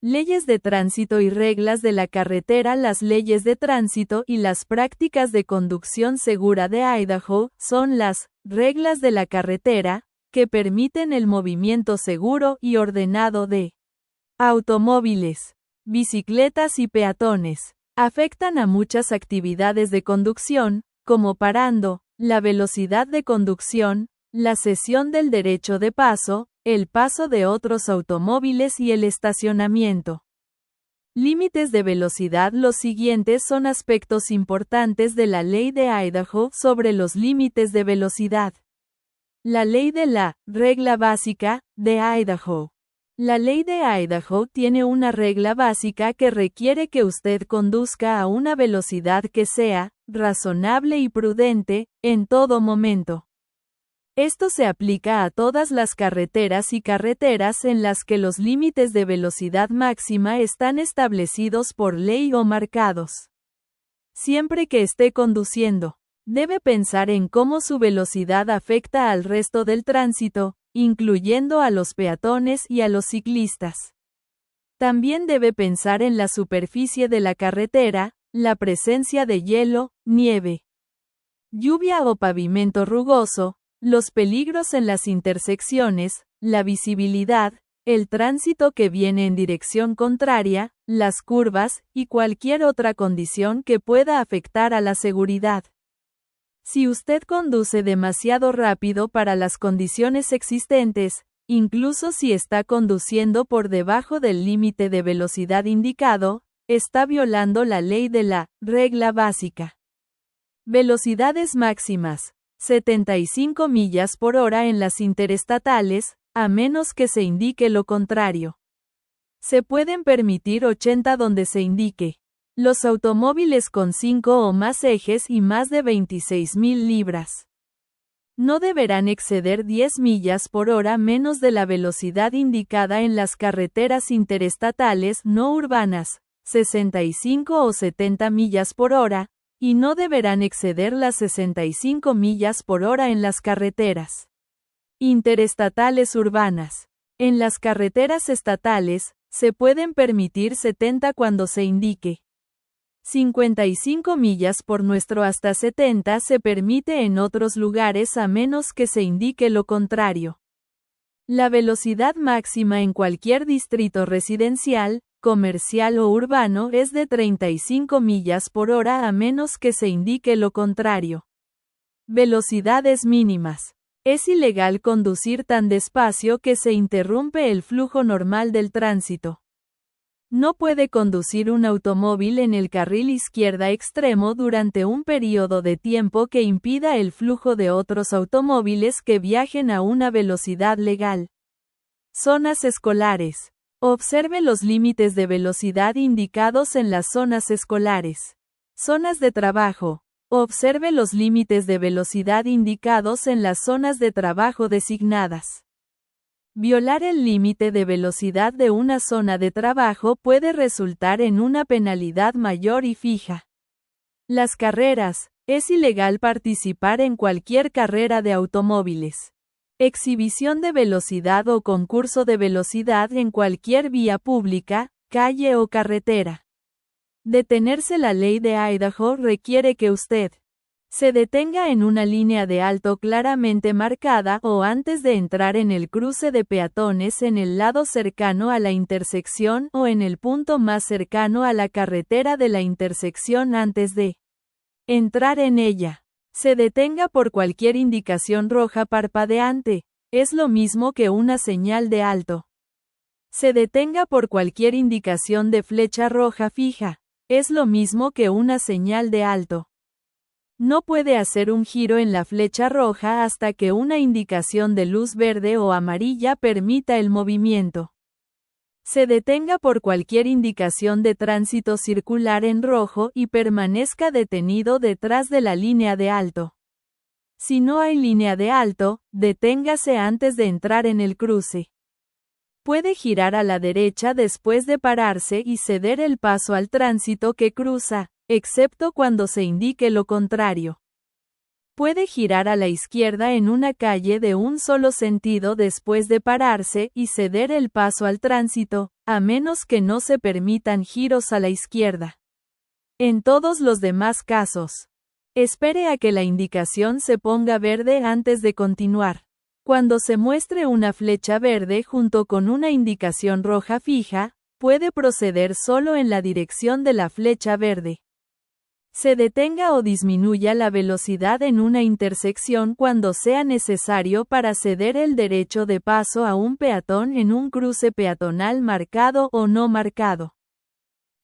Leyes de tránsito y reglas de la carretera. Las leyes de tránsito y las prácticas de conducción segura de Idaho son las reglas de la carretera que permiten el movimiento seguro y ordenado de automóviles, bicicletas y peatones. Afectan a muchas actividades de conducción, como parando, la velocidad de conducción, la cesión del derecho de paso, el paso de otros automóviles y el estacionamiento. Límites de velocidad. Los siguientes son aspectos importantes de la ley de Idaho sobre los límites de velocidad. La ley de la regla básica de Idaho. La ley de Idaho tiene una regla básica que requiere que usted conduzca a una velocidad que sea razonable y prudente en todo momento. Esto se aplica a todas las carreteras y carreteras en las que los límites de velocidad máxima están establecidos por ley o marcados. Siempre que esté conduciendo, debe pensar en cómo su velocidad afecta al resto del tránsito, incluyendo a los peatones y a los ciclistas. También debe pensar en la superficie de la carretera, la presencia de hielo, nieve, lluvia o pavimento rugoso, los peligros en las intersecciones, la visibilidad, el tránsito que viene en dirección contraria, las curvas, y cualquier otra condición que pueda afectar a la seguridad. Si usted conduce demasiado rápido para las condiciones existentes, incluso si está conduciendo por debajo del límite de velocidad indicado, está violando la ley de la regla básica. Velocidades máximas. 75 millas por hora en las interestatales, a menos que se indique lo contrario. Se pueden permitir 80 donde se indique. Los automóviles con 5 o más ejes y más de 26.000 libras. No deberán exceder 10 millas por hora menos de la velocidad indicada en las carreteras interestatales no urbanas, 65 o 70 millas por hora, y no deberán exceder las 65 millas por hora en las carreteras interestatales urbanas. En las carreteras estatales, se pueden permitir 70 cuando se indique. 55 millas por nuestro hasta 70 se permite en otros lugares a menos que se indique lo contrario. La velocidad máxima en cualquier distrito residencial, comercial o urbano es de 35 millas por hora a menos que se indique lo contrario. Velocidades mínimas. Es ilegal conducir tan despacio que se interrumpe el flujo normal del tránsito. No puede conducir un automóvil en el carril izquierda extremo durante un periodo de tiempo que impida el flujo de otros automóviles que viajen a una velocidad legal. Zonas escolares. Observe los límites de velocidad indicados en las zonas escolares. Zonas de trabajo. Observe los límites de velocidad indicados en las zonas de trabajo designadas. Violar el límite de velocidad de una zona de trabajo puede resultar en una penalidad mayor y fija. Las carreras. Es ilegal participar en cualquier carrera de automóviles. Exhibición de velocidad o concurso de velocidad en cualquier vía pública, calle o carretera. Detenerse. La ley de Idaho requiere que usted se detenga en una línea de alto claramente marcada o antes de entrar en el cruce de peatones en el lado cercano a la intersección o en el punto más cercano a la carretera de la intersección antes de entrar en ella. Se detenga por cualquier indicación roja parpadeante, es lo mismo que una señal de alto. Se detenga por cualquier indicación de flecha roja fija, es lo mismo que una señal de alto. No puede hacer un giro en la flecha roja hasta que una indicación de luz verde o amarilla permita el movimiento. Se detenga por cualquier indicación de tránsito circular en rojo y permanezca detenido detrás de la línea de alto. Si no hay línea de alto, deténgase antes de entrar en el cruce. Puede girar a la derecha después de pararse y ceder el paso al tránsito que cruza, excepto cuando se indique lo contrario. Puede girar a la izquierda en una calle de un solo sentido después de pararse y ceder el paso al tránsito, a menos que no se permitan giros a la izquierda. En todos los demás casos, espere a que la indicación se ponga verde antes de continuar. Cuando se muestre una flecha verde junto con una indicación roja fija, puede proceder solo en la dirección de la flecha verde. Se detenga o disminuya la velocidad en una intersección cuando sea necesario para ceder el derecho de paso a un peatón en un cruce peatonal marcado o no marcado.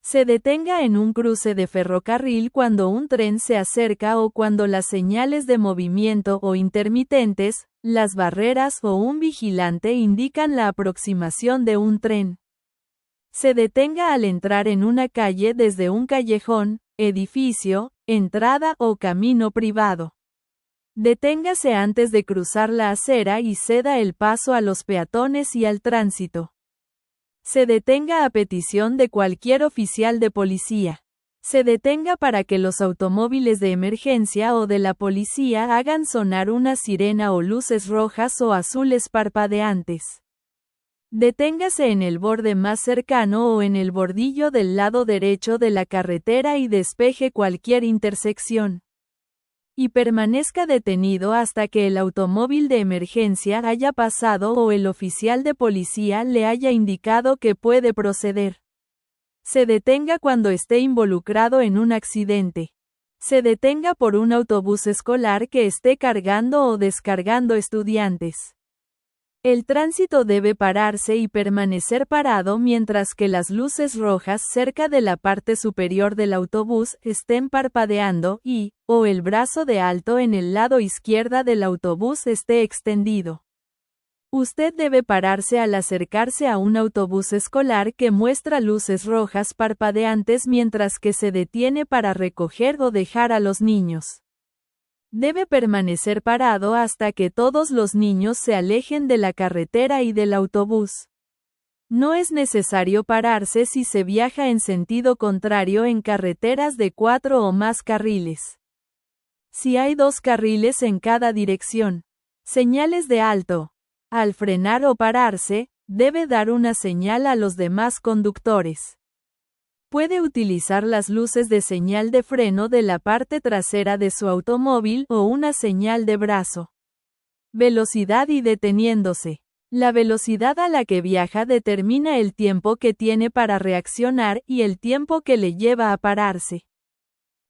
Se detenga en un cruce de ferrocarril cuando un tren se acerca o cuando las señales de movimiento o intermitentes, las barreras o un vigilante indican la aproximación de un tren. Se detenga al entrar en una calle desde un callejón, edificio, entrada o camino privado. Deténgase antes de cruzar la acera y ceda el paso a los peatones y al tránsito. Se detenga a petición de cualquier oficial de policía. Se detenga para que los automóviles de emergencia o de la policía hagan sonar una sirena o luces rojas o azules parpadeantes. Deténgase en el borde más cercano o en el bordillo del lado derecho de la carretera y despeje cualquier intersección. Y permanezca detenido hasta que el automóvil de emergencia haya pasado o el oficial de policía le haya indicado que puede proceder. Se detenga cuando esté involucrado en un accidente. Se detenga por un autobús escolar que esté cargando o descargando estudiantes. El tránsito debe pararse y permanecer parado mientras que las luces rojas cerca de la parte superior del autobús estén parpadeando y, o el brazo de alto en el lado izquierda del autobús esté extendido. Usted debe pararse al acercarse a un autobús escolar que muestra luces rojas parpadeantes mientras que se detiene para recoger o dejar a los niños. Debe permanecer parado hasta que todos los niños se alejen de la carretera y del autobús. No es necesario pararse si se viaja en sentido contrario en carreteras de 4 o más carriles. Si hay 2 carriles en cada dirección. Señales de alto. Al frenar o pararse, debe dar una señal a los demás conductores. Puede utilizar las luces de señal de freno de la parte trasera de su automóvil o una señal de brazo. Velocidad y deteniéndose. La velocidad a la que viaja determina el tiempo que tiene para reaccionar y el tiempo que le lleva a pararse.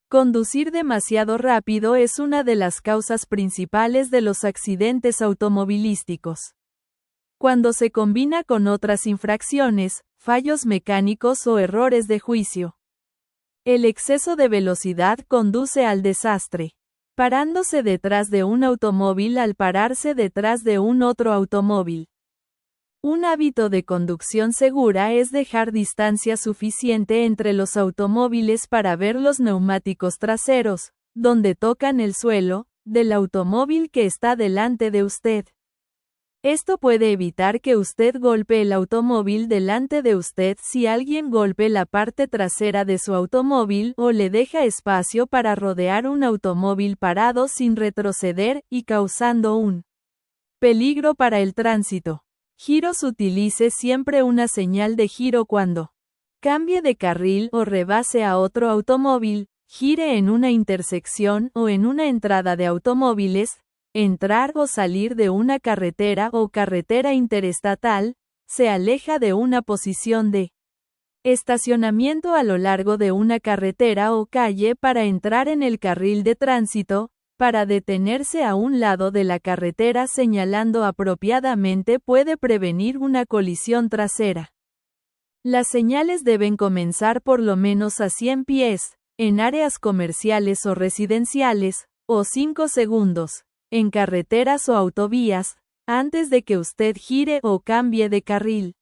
Conducir demasiado rápido es una de las causas principales de los accidentes automovilísticos. Cuando se combina con otras infracciones, fallos mecánicos o errores de juicio. El exceso de velocidad conduce al desastre. Parándose detrás de un automóvil al pararse detrás de un otro automóvil. Un hábito de conducción segura es dejar distancia suficiente entre los automóviles para ver los neumáticos traseros, donde tocan el suelo, del automóvil que está delante de usted. Esto puede evitar que usted golpee el automóvil delante de usted si alguien golpea la parte trasera de su automóvil o le deja espacio para rodear un automóvil parado sin retroceder y causando un peligro para el tránsito. Giros. Utilice siempre una señal de giro cuando cambie de carril o rebase a otro automóvil, gire en una intersección o en una entrada de automóviles, entrar o salir de una carretera o carretera interestatal, se aleja de una posición de estacionamiento a lo largo de una carretera o calle para entrar en el carril de tránsito, para detenerse a un lado de la carretera señalando apropiadamente puede prevenir una colisión trasera. Las señales deben comenzar por lo menos a 100 pies, en áreas comerciales o residenciales, o 5 segundos. En carreteras o autovías, antes de que usted gire o cambie de carril.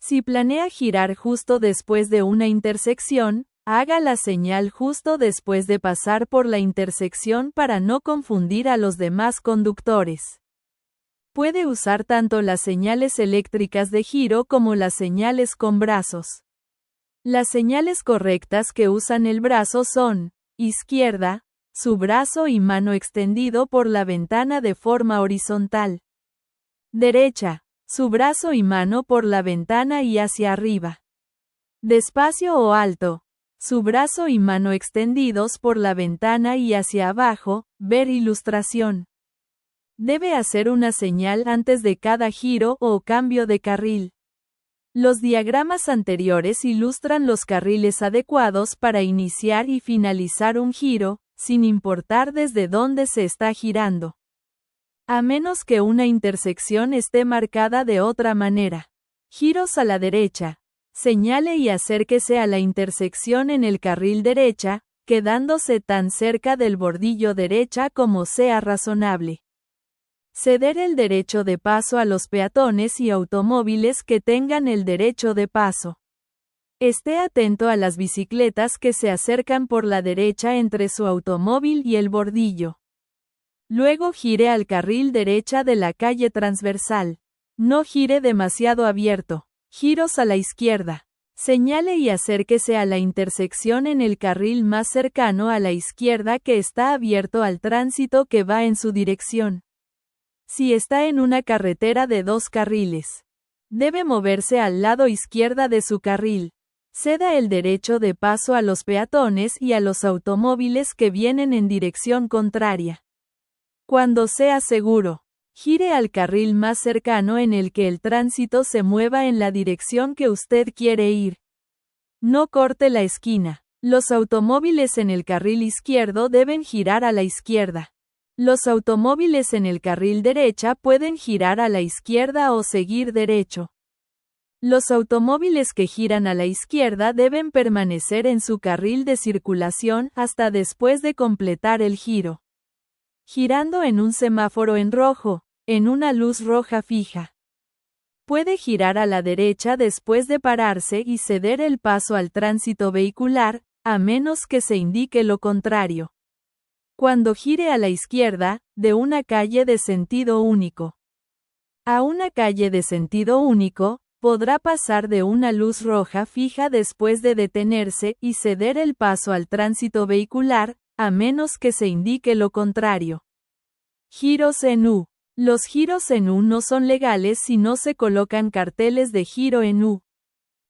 Si planea girar justo después de una intersección, haga la señal justo después de pasar por la intersección para no confundir a los demás conductores. Puede usar tanto las señales eléctricas de giro como las señales con brazos. Las señales correctas que usan el brazo son: izquierda, su brazo y mano extendido por la ventana de forma horizontal. Derecha, su brazo y mano por la ventana y hacia arriba. Despacio o alto, su brazo y mano extendidos por la ventana y hacia abajo, ver ilustración. Debe hacer una señal antes de cada giro o cambio de carril. Los diagramas anteriores ilustran los carriles adecuados para iniciar y finalizar un giro, sin importar desde dónde se está girando. A menos que una intersección esté marcada de otra manera. Giros a la derecha. Señale y acérquese a la intersección en el carril derecha, quedándose tan cerca del bordillo derecha como sea razonable. Ceder el derecho de paso a los peatones y automóviles que tengan el derecho de paso. Esté atento a las bicicletas que se acercan por la derecha entre su automóvil y el bordillo. Luego gire al carril derecha de la calle transversal. No gire demasiado abierto. Giros a la izquierda. Señale y acérquese a la intersección en el carril más cercano a la izquierda que está abierto al tránsito que va en su dirección. Si está en una carretera de 2 carriles, debe moverse al lado izquierda de su carril. Ceda el derecho de paso a los peatones y a los automóviles que vienen en dirección contraria. Cuando sea seguro, gire al carril más cercano en el que el tránsito se mueva en la dirección que usted quiere ir. No corte la esquina. Los automóviles en el carril izquierdo deben girar a la izquierda. Los automóviles en el carril derecha pueden girar a la izquierda o seguir derecho. Los automóviles que giran a la izquierda deben permanecer en su carril de circulación hasta después de completar el giro. Girando en un semáforo en rojo, en una luz roja fija. Puede girar a la derecha después de pararse y ceder el paso al tránsito vehicular, a menos que se indique lo contrario. Cuando gire a la izquierda, de una calle de sentido único a una calle de sentido único, podrá pasar de una luz roja fija después de detenerse y ceder el paso al tránsito vehicular, a menos que se indique lo contrario. Giros en U. Los giros en U no son legales si no se colocan carteles de giro en U.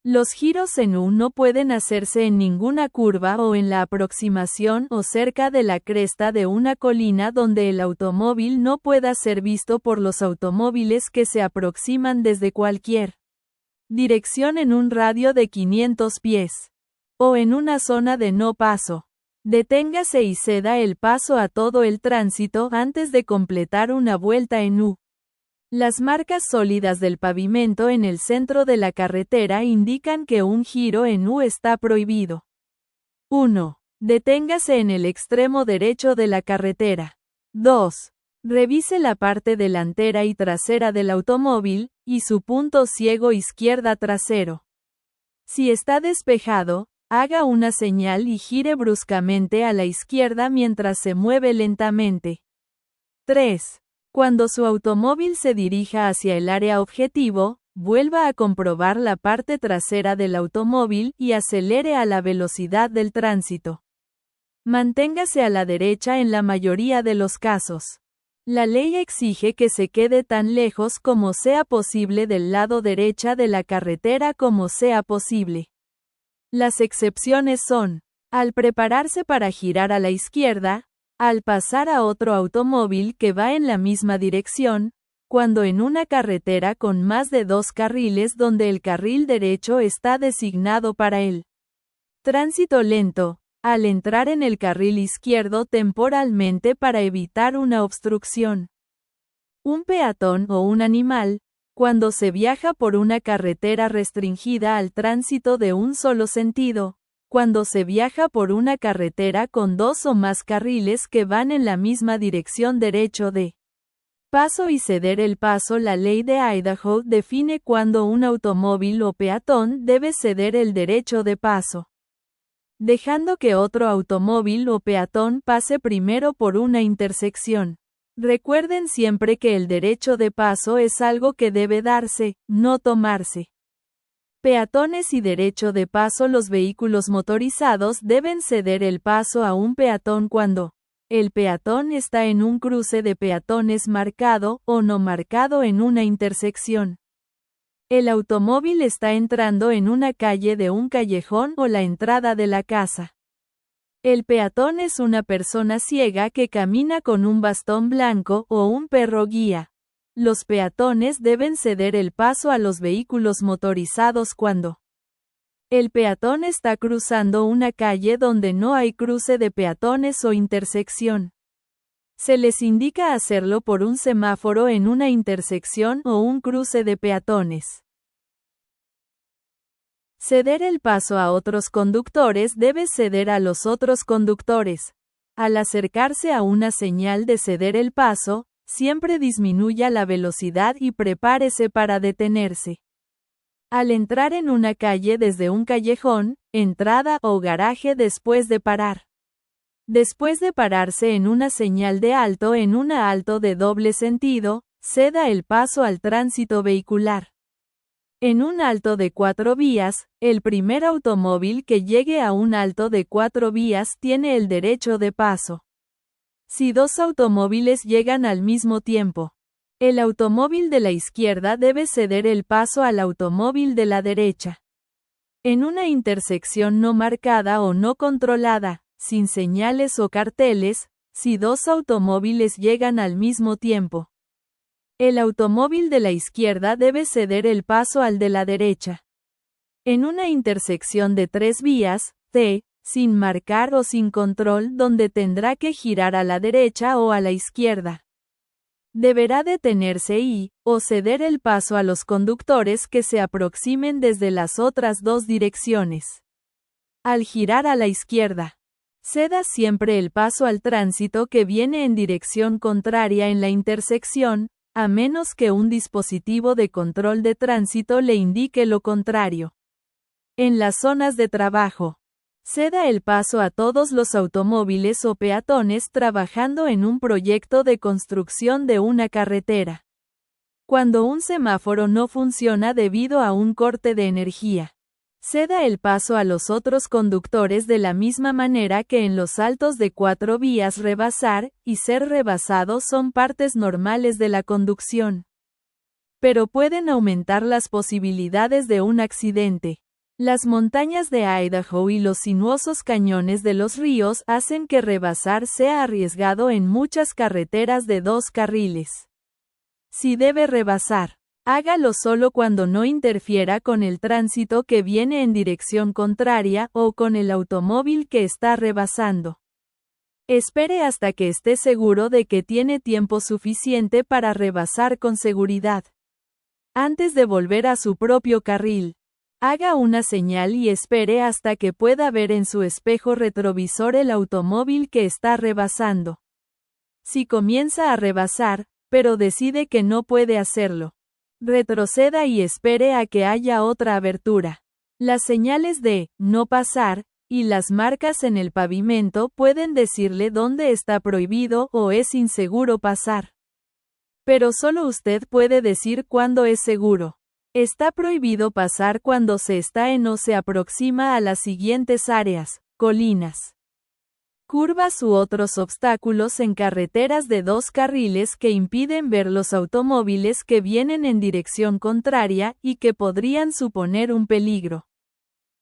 Los giros en U no pueden hacerse en ninguna curva o en la aproximación o cerca de la cresta de una colina donde el automóvil no pueda ser visto por los automóviles que se aproximan desde cualquier dirección en un radio de 500 pies. O en una zona de no paso. Deténgase y ceda el paso a todo el tránsito antes de completar una vuelta en U. Las marcas sólidas del pavimento en el centro de la carretera indican que un giro en U está prohibido. 1. Deténgase en el extremo derecho de la carretera. 2. Revise la parte delantera y trasera del automóvil, y su punto ciego izquierda trasero. Si está despejado, haga una señal y gire bruscamente a la izquierda mientras se mueve lentamente. 3. Cuando su automóvil se dirija hacia el área objetivo, vuelva a comprobar la parte trasera del automóvil y acelere a la velocidad del tránsito. Manténgase a la derecha en la mayoría de los casos. La ley exige que se quede tan lejos como sea posible del lado derecha de la carretera como sea posible. Las excepciones son, al prepararse para girar a la izquierda, al pasar a otro automóvil que va en la misma dirección, cuando en una carretera con más de 2 carriles donde el carril derecho está designado para el tránsito lento, al entrar en el carril izquierdo temporalmente para evitar una obstrucción. Un peatón o un animal, cuando se viaja por una carretera restringida al tránsito de un solo sentido, cuando se viaja por una carretera con 2 o más carriles que van en la misma dirección derecho de paso y ceder el paso. La ley de Idaho define cuándo un automóvil o peatón debe ceder el derecho de paso, dejando que otro automóvil o peatón pase primero por una intersección. Recuerden siempre que el derecho de paso es algo que debe darse, no tomarse. Peatones y derecho de paso. Los vehículos motorizados deben ceder el paso a un peatón cuando El peatón está en un cruce de peatones marcado o no marcado en una intersección. El automóvil está entrando en una calle de un callejón o la entrada de la casa. El peatón es una persona ciega que camina con un bastón blanco o un perro guía. Los peatones deben ceder el paso a los vehículos motorizados cuando el peatón está cruzando una calle donde no hay cruce de peatones o intersección. Se les indica hacerlo por un semáforo en una intersección o un cruce de peatones. Ceder el paso a otros conductores debe ceder a los otros conductores. Al acercarse a una señal de ceder el paso, siempre disminuya la velocidad y prepárese para detenerse. Al entrar en una calle desde un callejón, entrada o garaje después de parar. Después de pararse en una señal de alto en un alto de doble sentido, ceda el paso al tránsito vehicular. En un alto de 4 vías, el primer automóvil que llegue a un alto de 4 vías tiene el derecho de paso. Si 2 automóviles llegan al mismo tiempo, el automóvil de la izquierda debe ceder el paso al automóvil de la derecha. En una intersección no marcada o no controlada, sin señales o carteles, si 2 automóviles llegan al mismo tiempo, el automóvil de la izquierda debe ceder el paso al de la derecha. En una intersección de 3 vías, sin marcar o sin control donde tendrá que girar a la derecha o a la izquierda, deberá detenerse o ceder el paso a los conductores que se aproximen desde las otras 2 direcciones. Al girar a la izquierda, ceda siempre el paso al tránsito que viene en dirección contraria en la intersección, a menos que un dispositivo de control de tránsito le indique lo contrario. En las zonas de trabajo, ceda el paso a todos los automóviles o peatones trabajando en un proyecto de construcción de una carretera. Cuando un semáforo no funciona debido a un corte de energía, ceda el paso a los otros conductores de la misma manera que en los altos de 4 vías. Rebasar y ser rebasado son partes normales de la conducción, pero pueden aumentar las posibilidades de un accidente. Las montañas de Idaho y los sinuosos cañones de los ríos hacen que rebasar sea arriesgado en muchas carreteras de 2 carriles. Si debe rebasar, hágalo solo cuando no interfiera con el tránsito que viene en dirección contraria o con el automóvil que está rebasando. Espere hasta que esté seguro de que tiene tiempo suficiente para rebasar con seguridad. Antes de volver a su propio carril, haga una señal y espere hasta que pueda ver en su espejo retrovisor el automóvil que está rebasando. Si comienza a rebasar, pero decide que no puede hacerlo, retroceda y espere a que haya otra abertura. Las señales de no pasar y las marcas en el pavimento pueden decirle dónde está prohibido o es inseguro pasar. Pero solo usted puede decir cuándo es seguro. Está prohibido pasar cuando se está en o se aproxima a las siguientes áreas: colinas, curvas u otros obstáculos en carreteras de 2 carriles que impiden ver los automóviles que vienen en dirección contraria y que podrían suponer un peligro.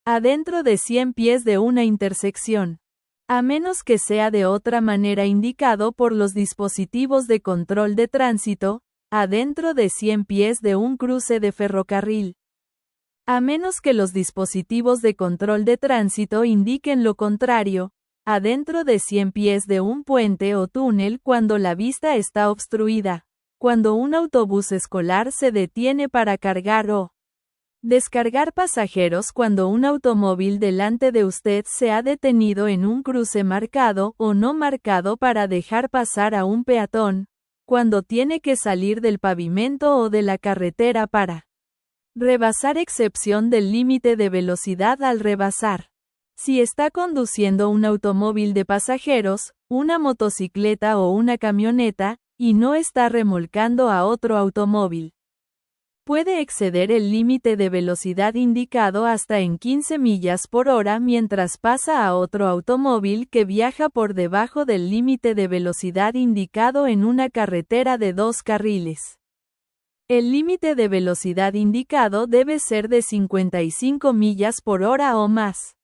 Adentro de 100 pies de una intersección, a menos que sea de otra manera indicado por los dispositivos de control de tránsito, adentro de 100 pies de un cruce de ferrocarril. A menos que los dispositivos de control de tránsito indiquen lo contrario, adentro de 100 pies de un puente o túnel cuando la vista está obstruida, cuando un autobús escolar se detiene para cargar o descargar pasajeros, cuando un automóvil delante de usted se ha detenido en un cruce marcado o no marcado para dejar pasar a un peatón, cuando tiene que salir del pavimento o de la carretera para rebasar, excepción del límite de velocidad al rebasar. Si está conduciendo un automóvil de pasajeros, una motocicleta o una camioneta, y no está remolcando a otro automóvil, Puede exceder el límite de velocidad indicado hasta en 15 millas por hora mientras pasa a otro automóvil que viaja por debajo del límite de velocidad indicado en una carretera de 2 carriles. El límite de velocidad indicado debe ser de 55 millas por hora o más.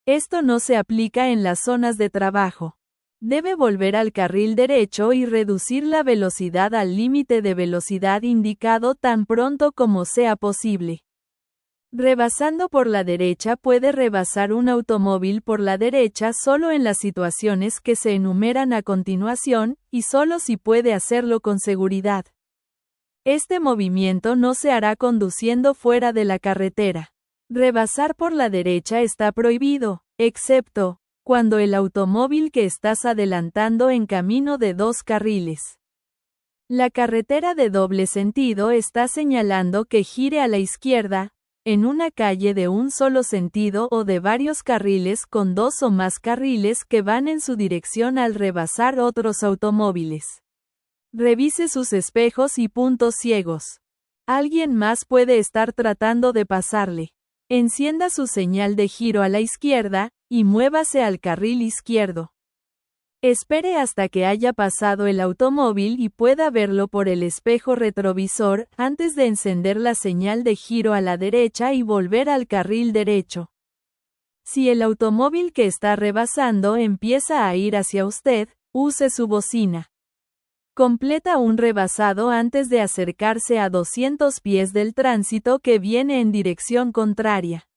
Esto no se aplica en las zonas de trabajo. Debe volver al carril derecho y reducir la velocidad al límite de velocidad indicado tan pronto como sea posible. Rebasando por la derecha puede rebasar un automóvil por la derecha solo en las situaciones que se enumeran a continuación, y solo si puede hacerlo con seguridad. Este movimiento no se hará conduciendo fuera de la carretera. Rebasar por la derecha está prohibido, excepto cuando el automóvil que estás adelantando en camino de 2 carriles. La carretera de doble sentido está señalando que gire a la izquierda, en una calle de un solo sentido o de varios carriles con 2 o más carriles que van en su dirección al rebasar otros automóviles. Revise sus espejos y puntos ciegos. Alguien más puede estar tratando de pasarle. Encienda su señal de giro a la izquierda, y muévase al carril izquierdo. Espere hasta que haya pasado el automóvil y pueda verlo por el espejo retrovisor, antes de encender la señal de giro a la derecha y volver al carril derecho. Si el automóvil que está rebasando empieza a ir hacia usted, use su bocina. Completa un rebasado antes de acercarse a 200 pies del tránsito que viene en dirección contraria.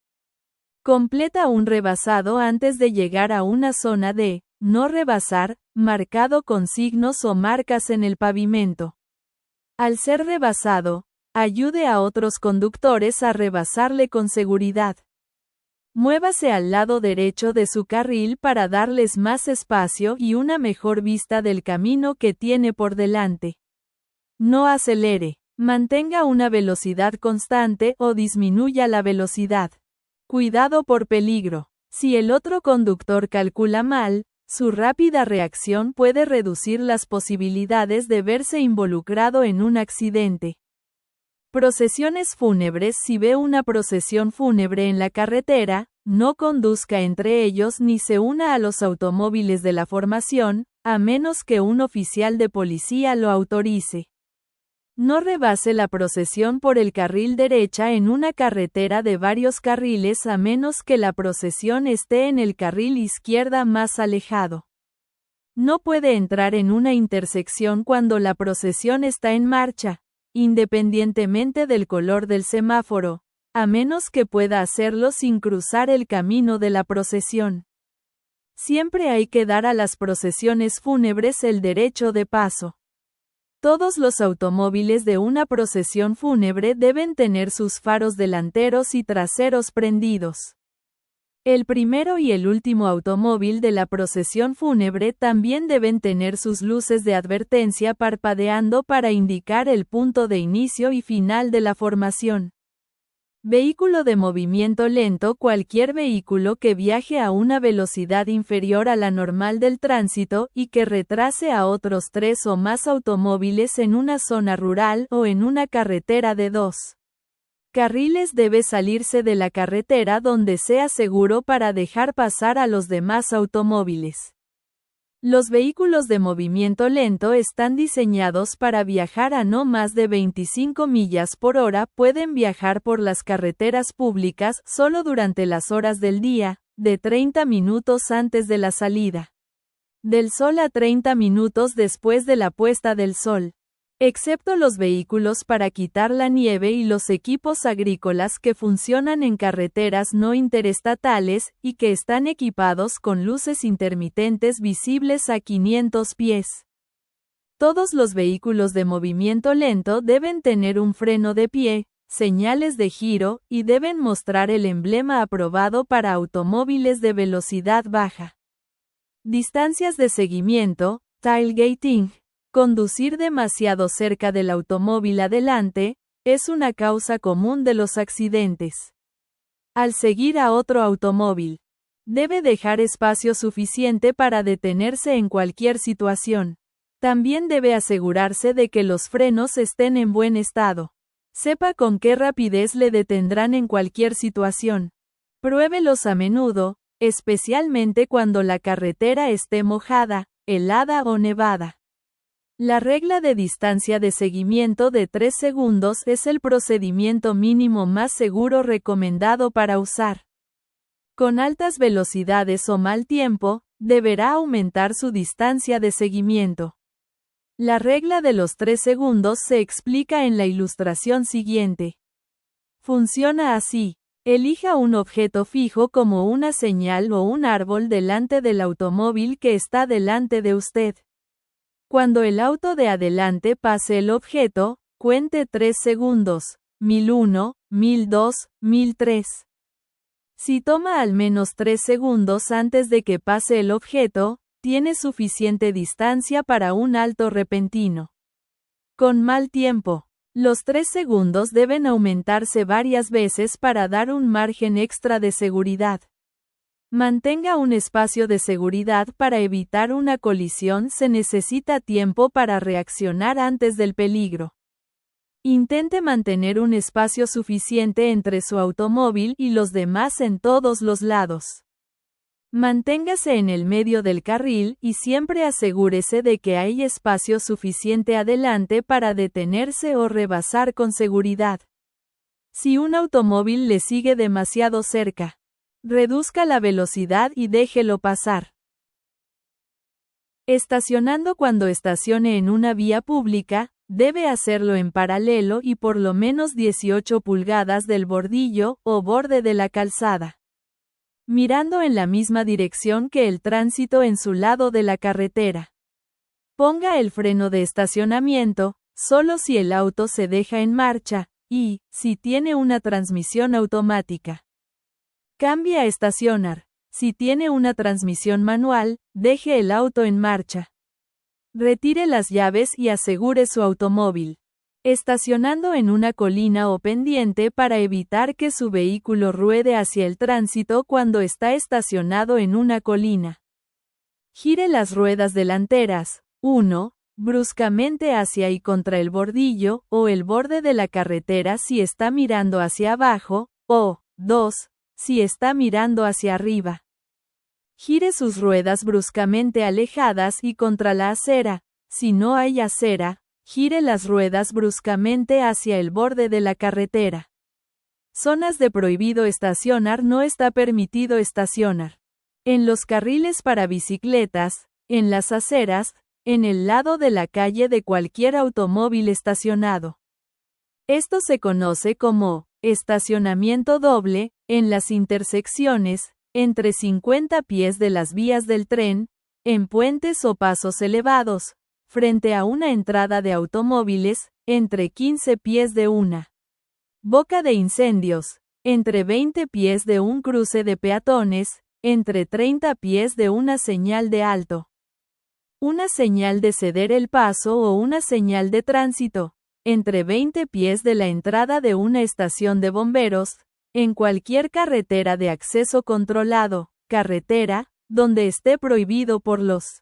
Completa un rebasado antes de llegar a una zona de no rebasar, marcado con signos o marcas en el pavimento. Al ser rebasado, ayude a otros conductores a rebasarle con seguridad. Muévase al lado derecho de su carril para darles más espacio y una mejor vista del camino que tiene por delante. No acelere, mantenga una velocidad constante o disminuya la velocidad. Cuidado por peligro. Si el otro conductor calcula mal, su rápida reacción puede reducir las posibilidades de verse involucrado en un accidente. Procesiones fúnebres. Si ve una procesión fúnebre en la carretera, no conduzca entre ellos ni se una a los automóviles de la formación, a menos que un oficial de policía lo autorice. No rebase la procesión por el carril derecha en una carretera de varios carriles a menos que la procesión esté en el carril izquierda más alejado. No puede entrar en una intersección cuando la procesión está en marcha, independientemente del color del semáforo, a menos que pueda hacerlo sin cruzar el camino de la procesión. Siempre hay que dar a las procesiones fúnebres el derecho de paso. Todos los automóviles de una procesión fúnebre deben tener sus faros delanteros y traseros prendidos. El primero y el último automóvil de la procesión fúnebre también deben tener sus luces de advertencia parpadeando para indicar el punto de inicio y final de la formación. Vehículo de movimiento lento. Cualquier vehículo que viaje a una velocidad inferior a la normal del tránsito y que retrase a otros 3 o más automóviles en una zona rural o en una carretera de 2 carriles debe salirse de la carretera donde sea seguro para dejar pasar a los demás automóviles. Los vehículos de movimiento lento están diseñados para viajar a no más de 25 millas por hora. Pueden viajar por las carreteras públicas solo durante las horas del día, de 30 minutos antes de la salida del sol a 30 minutos después de la puesta del sol. Excepto los vehículos para quitar la nieve y los equipos agrícolas que funcionan en carreteras no interestatales, y que están equipados con luces intermitentes visibles a 500 pies. Todos los vehículos de movimiento lento deben tener un freno de pie, señales de giro, y deben mostrar el emblema aprobado para automóviles de velocidad baja. Distancias de seguimiento, tailgating. Conducir demasiado cerca del automóvil adelante, es una causa común de los accidentes. Al seguir a otro automóvil, debe dejar espacio suficiente para detenerse en cualquier situación. También debe asegurarse de que los frenos estén en buen estado. Sepa con qué rapidez le detendrán en cualquier situación. Pruébelos a menudo, especialmente cuando la carretera esté mojada, helada o nevada. La regla de distancia de seguimiento de 3 segundos es el procedimiento mínimo más seguro recomendado para usar. Con altas velocidades o mal tiempo, deberá aumentar su distancia de seguimiento. La regla de los 3 segundos se explica en la ilustración siguiente. Funciona así. Elija un objeto fijo como una señal o un árbol delante del automóvil que está delante de usted. Cuando el auto de adelante pase el objeto, cuente 3 segundos, 1001, 1002, 1003. Si toma al menos 3 segundos antes de que pase el objeto, tiene suficiente distancia para un alto repentino. Con mal tiempo, los 3 segundos deben aumentarse varias veces para dar un margen extra de seguridad. Mantenga un espacio de seguridad para evitar una colisión. Se necesita tiempo para reaccionar antes del peligro. Intente mantener un espacio suficiente entre su automóvil y los demás en todos los lados. Manténgase en el medio del carril y siempre asegúrese de que hay espacio suficiente adelante para detenerse o rebasar con seguridad. Si un automóvil le sigue demasiado cerca, reduzca la velocidad y déjelo pasar. Estacionando. Cuando estacione en una vía pública, debe hacerlo en paralelo y por lo menos 18 pulgadas del bordillo o borde de la calzada, mirando en la misma dirección que el tránsito en su lado de la carretera. Ponga el freno de estacionamiento, solo si el auto se deja en marcha, y, si tiene una transmisión automática. Cambie a estacionar. Si tiene una transmisión manual, deje el auto en marcha. Retire las llaves y asegure su automóvil. Estacionando en una colina o pendiente para evitar que su vehículo ruede hacia el tránsito cuando está estacionado en una colina. Gire las ruedas delanteras, 1, bruscamente hacia y contra el bordillo o el borde de la carretera si está mirando hacia abajo, o 2, si está mirando hacia arriba. Gire sus ruedas bruscamente alejadas y contra la acera. Si no hay acera, gire las ruedas bruscamente hacia el borde de la carretera. Zonas de prohibido estacionar. No está permitido estacionar en los carriles para bicicletas, en las aceras, en el lado de la calle de cualquier automóvil estacionado. Esto se conoce como estacionamiento doble, en las intersecciones, entre 50 pies de las vías del tren, en puentes o pasos elevados, frente a una entrada de automóviles, entre 15 pies de una boca de incendios, entre 20 pies de un cruce de peatones, entre 30 pies de una señal de alto, una señal de ceder el paso o una señal de tránsito, entre 20 pies de la entrada de una estación de bomberos, en cualquier carretera de acceso controlado, carretera, donde esté prohibido por los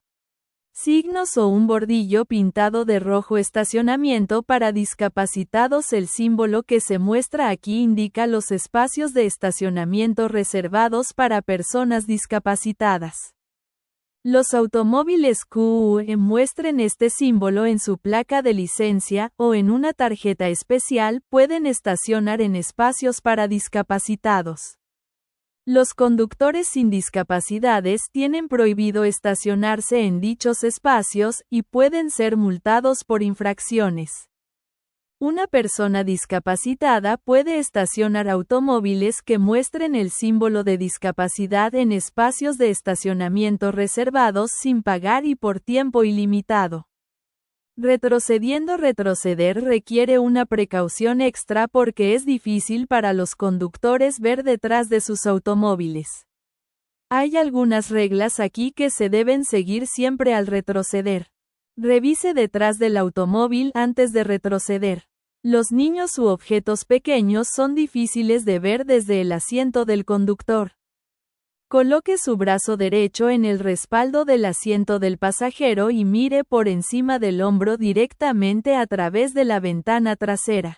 signos o un bordillo pintado de rojo. Estacionamiento para discapacitados. El símbolo que se muestra aquí indica los espacios de estacionamiento reservados para personas discapacitadas. Los automóviles que muestren este símbolo en su placa de licencia o en una tarjeta especial pueden estacionar en espacios para discapacitados. Los conductores sin discapacidades tienen prohibido estacionarse en dichos espacios y pueden ser multados por infracciones. Una persona discapacitada puede estacionar automóviles que muestren el símbolo de discapacidad en espacios de estacionamiento reservados sin pagar y por tiempo ilimitado. Retrocediendo. Retroceder requiere una precaución extra porque es difícil para los conductores ver detrás de sus automóviles. Hay algunas reglas aquí que se deben seguir siempre al retroceder. Revise detrás del automóvil antes de retroceder. Los niños u objetos pequeños son difíciles de ver desde el asiento del conductor. Coloque su brazo derecho en el respaldo del asiento del pasajero y mire por encima del hombro directamente a través de la ventana trasera.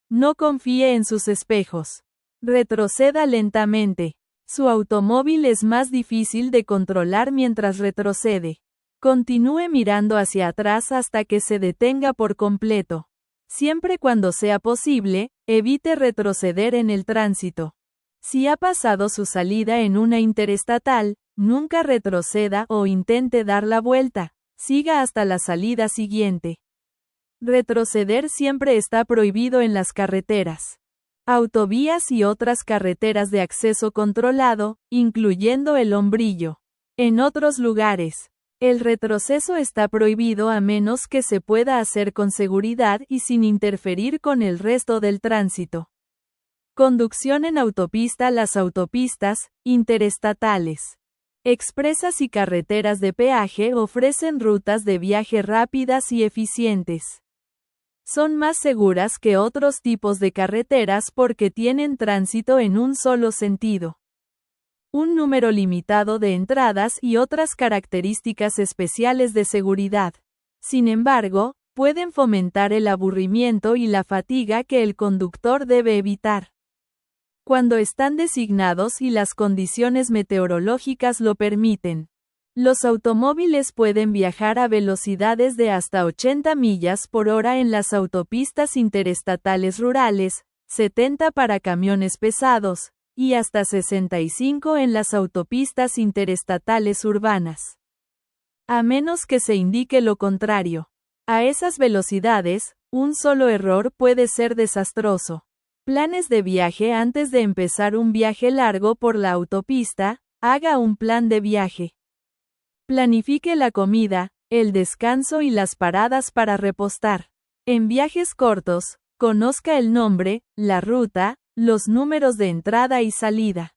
No confíe en sus espejos. Retroceda lentamente. Su automóvil es más difícil de controlar mientras retrocede. Continúe mirando hacia atrás hasta que se detenga por completo. Siempre cuando sea posible, evite retroceder en el tránsito. Si ha pasado su salida en una interestatal, nunca retroceda o intente dar la vuelta. Siga hasta la salida siguiente. Retroceder siempre está prohibido en las carreteras, autovías y otras carreteras de acceso controlado, incluyendo el Hombrillo. En otros lugares, el retroceso está prohibido a menos que se pueda hacer con seguridad y sin interferir con el resto del tránsito. Conducción en autopista. Las autopistas interestatales, expresas y carreteras de peaje ofrecen rutas de viaje rápidas y eficientes. Son más seguras que otros tipos de carreteras porque tienen tránsito en un solo sentido, un número limitado de entradas y otras características especiales de seguridad. Sin embargo, pueden fomentar el aburrimiento y la fatiga que el conductor debe evitar. Cuando están designados y las condiciones meteorológicas lo permiten, los automóviles pueden viajar a velocidades de hasta 80 millas por hora en las autopistas interestatales rurales, 70 para camiones pesados, y hasta 65 en las autopistas interestatales urbanas. A menos que se indique lo contrario. A esas velocidades, un solo error puede ser desastroso. Planes de viaje. Antes de empezar un viaje largo por la autopista, haga un plan de viaje. Planifique la comida, el descanso y las paradas para repostar. En viajes cortos, conozca el nombre, la ruta, los números de entrada y salida.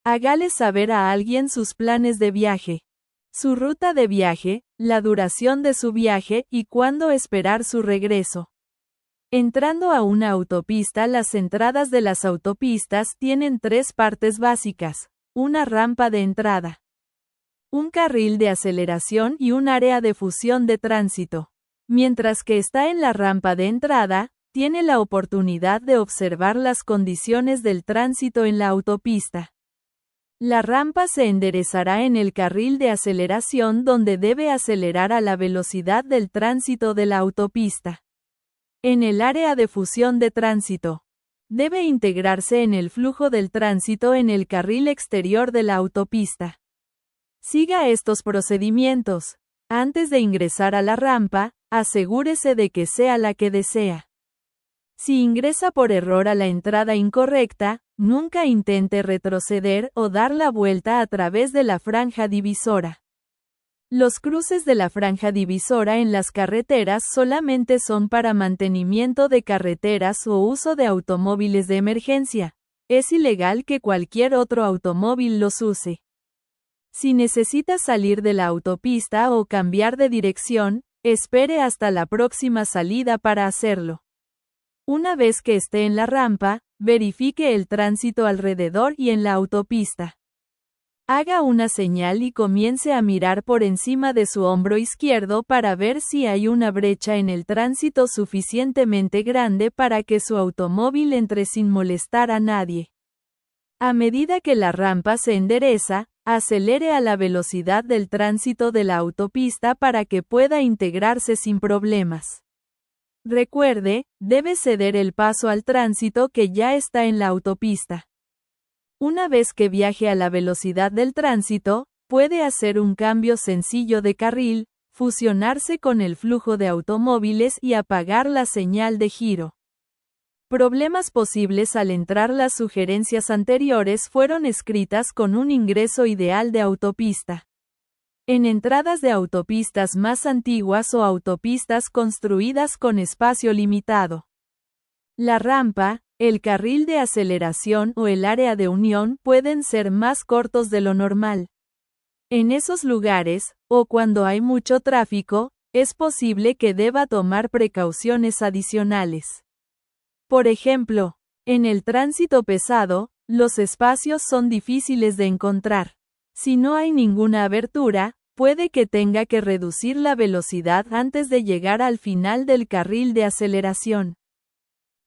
Hágale saber a alguien sus planes de viaje, su ruta de viaje, la duración de su viaje y cuándo esperar su regreso. Entrando a una autopista. Las entradas de las autopistas tienen tres partes básicas: una rampa de entrada, un carril de aceleración y un área de fusión de tránsito. Mientras que está en la rampa de entrada, tiene la oportunidad de observar las condiciones del tránsito en la autopista. La rampa se enderezará en el carril de aceleración donde debe acelerar a la velocidad del tránsito de la autopista. En el área de fusión de tránsito, debe integrarse en el flujo del tránsito en el carril exterior de la autopista. Siga estos procedimientos. Antes de ingresar a la rampa, asegúrese de que sea la que desea. Si ingresa por error a la entrada incorrecta, nunca intente retroceder o dar la vuelta a través de la franja divisora. Los cruces de la franja divisora en las carreteras solamente son para mantenimiento de carreteras o uso de automóviles de emergencia. Es ilegal que cualquier otro automóvil los use. Si necesita salir de la autopista o cambiar de dirección, espere hasta la próxima salida para hacerlo. Una vez que esté en la rampa, verifique el tránsito alrededor y en la autopista. Haga una señal y comience a mirar por encima de su hombro izquierdo para ver si hay una brecha en el tránsito suficientemente grande para que su automóvil entre sin molestar a nadie. A medida que la rampa se endereza, acelere a la velocidad del tránsito de la autopista para que pueda integrarse sin problemas. Recuerde, debe ceder el paso al tránsito que ya está en la autopista. Una vez que viaje a la velocidad del tránsito, puede hacer un cambio sencillo de carril, fusionarse con el flujo de automóviles y apagar la señal de giro. Problemas posibles al entrar. Las sugerencias anteriores fueron escritas con un ingreso ideal de autopista. En entradas de autopistas más antiguas o autopistas construidas con espacio limitado, la rampa, el carril de aceleración o el área de unión pueden ser más cortos de lo normal. En esos lugares, o cuando hay mucho tráfico, es posible que deba tomar precauciones adicionales. Por ejemplo, en el tránsito pesado, los espacios son difíciles de encontrar. Si no hay ninguna abertura, puede que tenga que reducir la velocidad antes de llegar al final del carril de aceleración.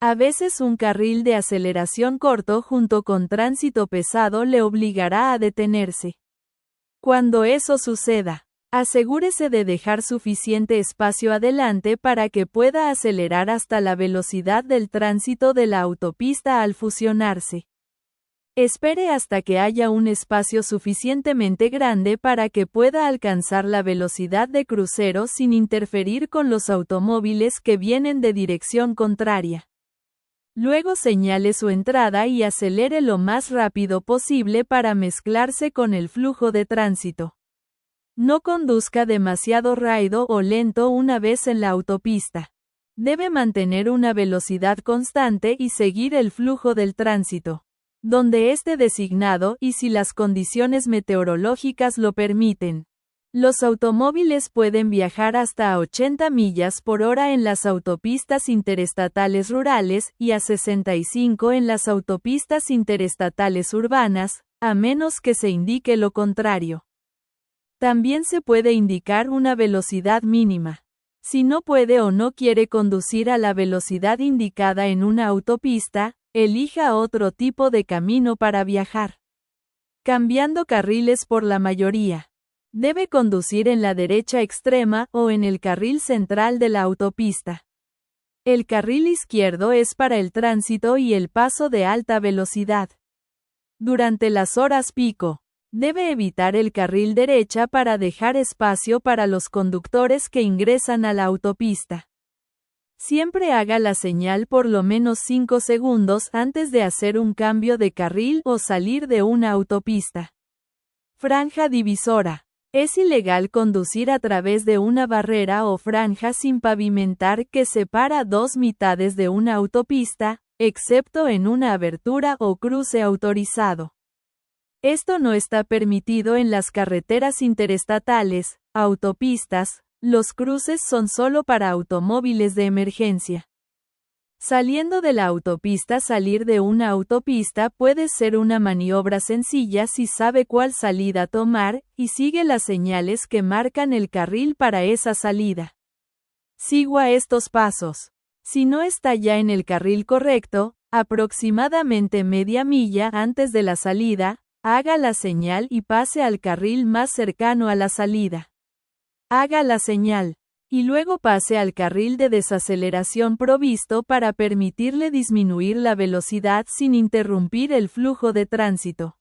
A veces un carril de aceleración corto junto con tránsito pesado le obligará a detenerse. Cuando eso suceda, asegúrese de dejar suficiente espacio adelante para que pueda acelerar hasta la velocidad del tránsito de la autopista al fusionarse. Espere hasta que haya un espacio suficientemente grande para que pueda alcanzar la velocidad de crucero sin interferir con los automóviles que vienen de dirección contraria. Luego señale su entrada y acelere lo más rápido posible para mezclarse con el flujo de tránsito. No conduzca demasiado rápido o lento una vez en la autopista. Debe mantener una velocidad constante y seguir el flujo del tránsito, donde esté designado y si las condiciones meteorológicas lo permiten. Los automóviles pueden viajar hasta a 80 millas por hora en las autopistas interestatales rurales y a 65 en las autopistas interestatales urbanas, a menos que se indique lo contrario. También se puede indicar una velocidad mínima. Si no puede o no quiere conducir a la velocidad indicada en una autopista, elija otro tipo de camino para viajar. Cambiando carriles por la mayoría. Debe conducir en la derecha extrema o en el carril central de la autopista. El carril izquierdo es para el tránsito y el paso de alta velocidad. Durante las horas pico, debe evitar el carril derecha para dejar espacio para los conductores que ingresan a la autopista. Siempre haga la señal por lo menos 5 segundos antes de hacer un cambio de carril o salir de una autopista. Franja divisora. Es ilegal conducir a través de una barrera o franja sin pavimentar que separa dos mitades de una autopista, excepto en una abertura o cruce autorizado. Esto no está permitido en las carreteras interestatales, autopistas, los cruces son solo para automóviles de emergencia. Saliendo de la autopista, salir de una autopista puede ser una maniobra sencilla si sabe cuál salida tomar, y sigue las señales que marcan el carril para esa salida. Siga estos pasos. Si no está ya en el carril correcto, aproximadamente media milla antes de la salida, haga la señal y pase al carril más cercano a la salida. Haga la señal, y luego pase al carril de desaceleración provisto para permitirle disminuir la velocidad sin interrumpir el flujo de tránsito.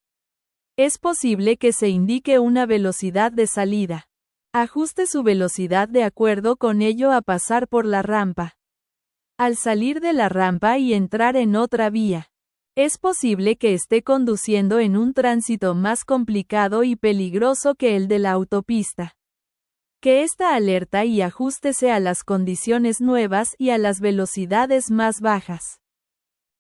Es posible que se indique una velocidad de salida. Ajuste su velocidad de acuerdo con ello a pasar por la rampa. Al salir de la rampa y entrar en otra vía. Es posible que esté conduciendo en un tránsito más complicado y peligroso que el de la autopista. Que esta alerta y ajústese a las condiciones nuevas y a las velocidades más bajas.